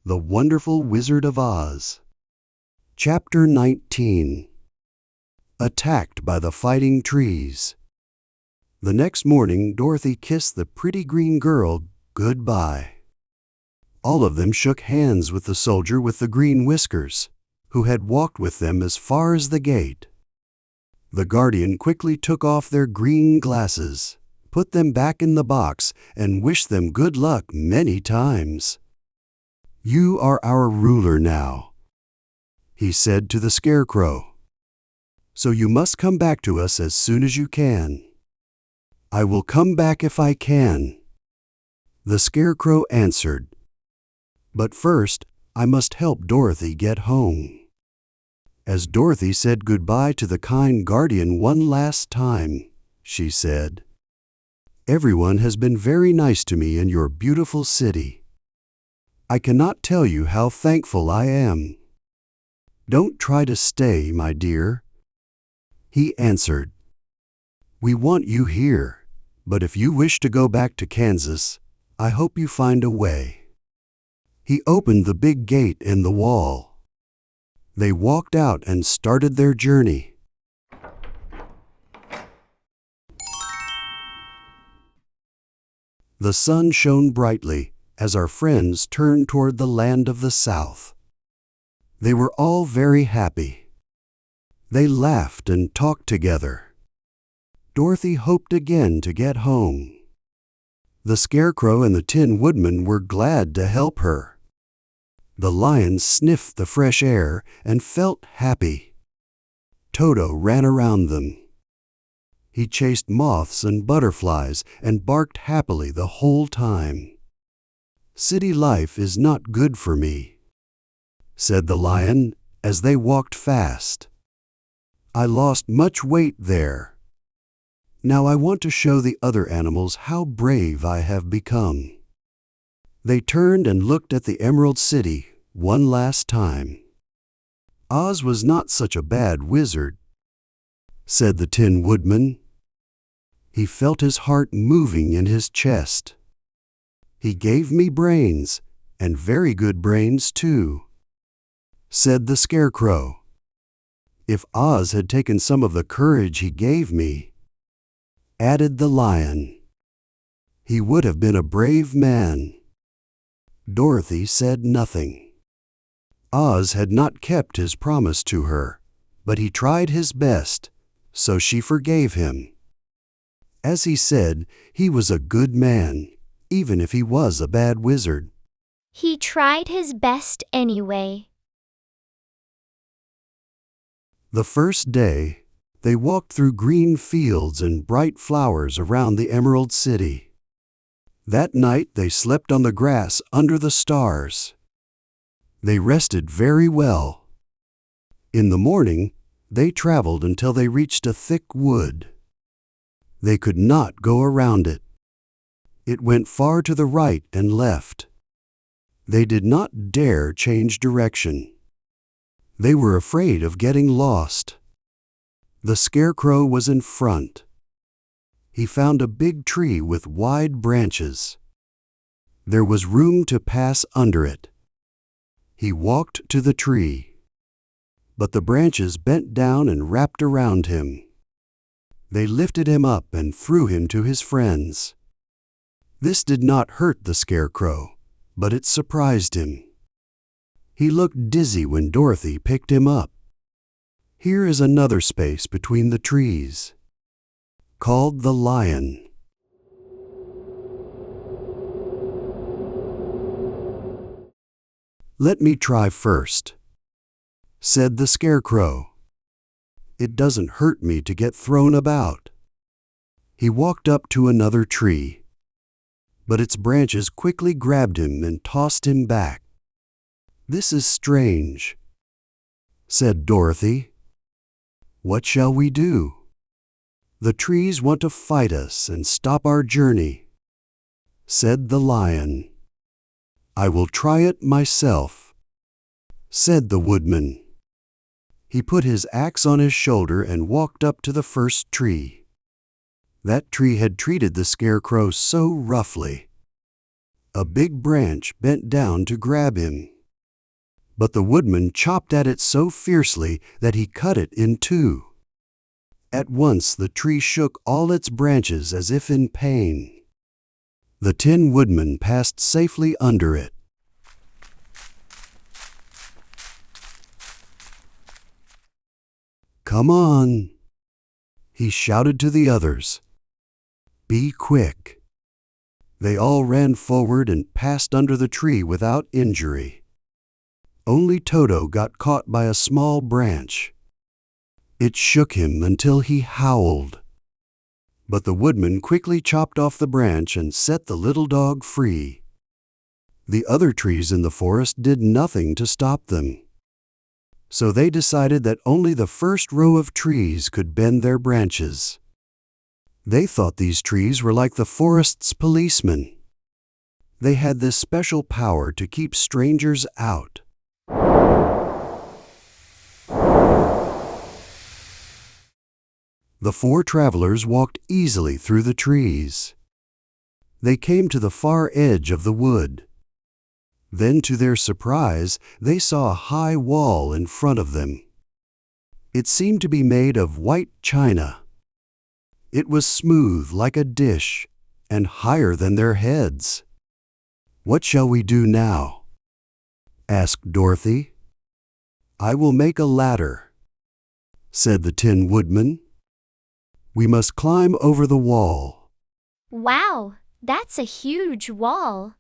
The Wonderful Wizard of Oz. Chapter 19. Attacked by the Fighting Trees. The next morning, Dorothy kissed the pretty green girl goodbye. All of them shook hands with the soldier with the green whiskers, who had walked with them as far as the gate. The guardian quickly took off their green glasses, put them back in the box, and wished them good luck many times. "You are our ruler now," he said to the Scarecrow. "So you must come back to us as soon as you can." "I will come back if I can," the Scarecrow answered. "But first, I must help Dorothy get home." As Dorothy said goodbye to the kind guardian one last time, she said, "Everyone has been very nice to me in your beautiful city. I cannot tell you how thankful I am." "Don't try to stay, my dear," he answered. "We want you here, but if you wish to go back to Kansas, I hope you find a way." He opened the big gate in the wall. They walked out and started their journey. The sun shone brightly as our friends turned toward the land of the South. They were all very happy. They laughed and talked together. Dorothy hoped again to get home. The Scarecrow and the Tin Woodman were glad to help her. The lion sniffed the fresh air and felt happy. Toto ran around them. He chased moths and butterflies and barked happily the whole time. "City life is not good for me," said the lion as they walked fast. "I lost much weight there. Now I want to show the other animals how brave I have become." They turned and looked at the Emerald City one last time. "Oz was not such a bad wizard," said the Tin Woodman. He felt his heart moving in his chest. "He gave me brains, and very good brains too," said the Scarecrow. "If Oz had taken some of the courage he gave me," added the lion, "he would have been a brave man." Dorothy said nothing. Oz had not kept his promise to her, but he tried his best, so she forgave him. As he said, he was a good man, even if he was a bad wizard. He tried his best anyway. The first day, they walked through green fields and bright flowers around the Emerald City. That night they slept on the grass under the stars. They rested very well. In the morning, they traveled until they reached a thick wood. They could not go around it. It went far to the right and left. They did not dare change direction. They were afraid of getting lost. The Scarecrow was in front. He found a big tree with wide branches. There was room to pass under it. He walked to the tree, but the branches bent down and wrapped around him. They lifted him up and threw him to his friends. This did not hurt the Scarecrow, but it surprised him. He looked dizzy when Dorothy picked him up. Here is another space between the trees, called the lion. "Let me try first," said the Scarecrow. "It doesn't hurt me to get thrown about." He walked up to another tree, but its branches quickly grabbed him and tossed him back. "This is strange," said Dorothy. "What shall we do? The trees want to fight us and stop our journey," said the lion. "I will try it myself," said the woodman. He put his axe on his shoulder and walked up to the first tree. That tree had treated the Scarecrow so roughly. A big branch bent down to grab him. but the woodman chopped at it so fiercely that he cut it in two. At once the tree shook all its branches as if in pain. The Tin Woodman passed safely under it. "Come on," he shouted to the others. "Be quick." They all ran forward and passed under the tree without injury. Only Toto got caught by a small branch. It shook him until he howled. But the woodman quickly chopped off the branch and set the little dog free. The other trees in the forest did nothing to stop them. So they decided that only the first row of trees could bend their branches. They thought these trees were like the forest's policemen. They had this special power to keep strangers out. The four travelers walked easily through the trees. They came to the far edge of the wood. Then, to their surprise, they saw a high wall in front of them. It seemed to be made of white china. It was smooth like a dish and higher than their heads. "What shall we do now?" asked Dorothy. "I will make a ladder," said the Tin Woodman. "We must climb over the wall." Wow, that's a huge wall.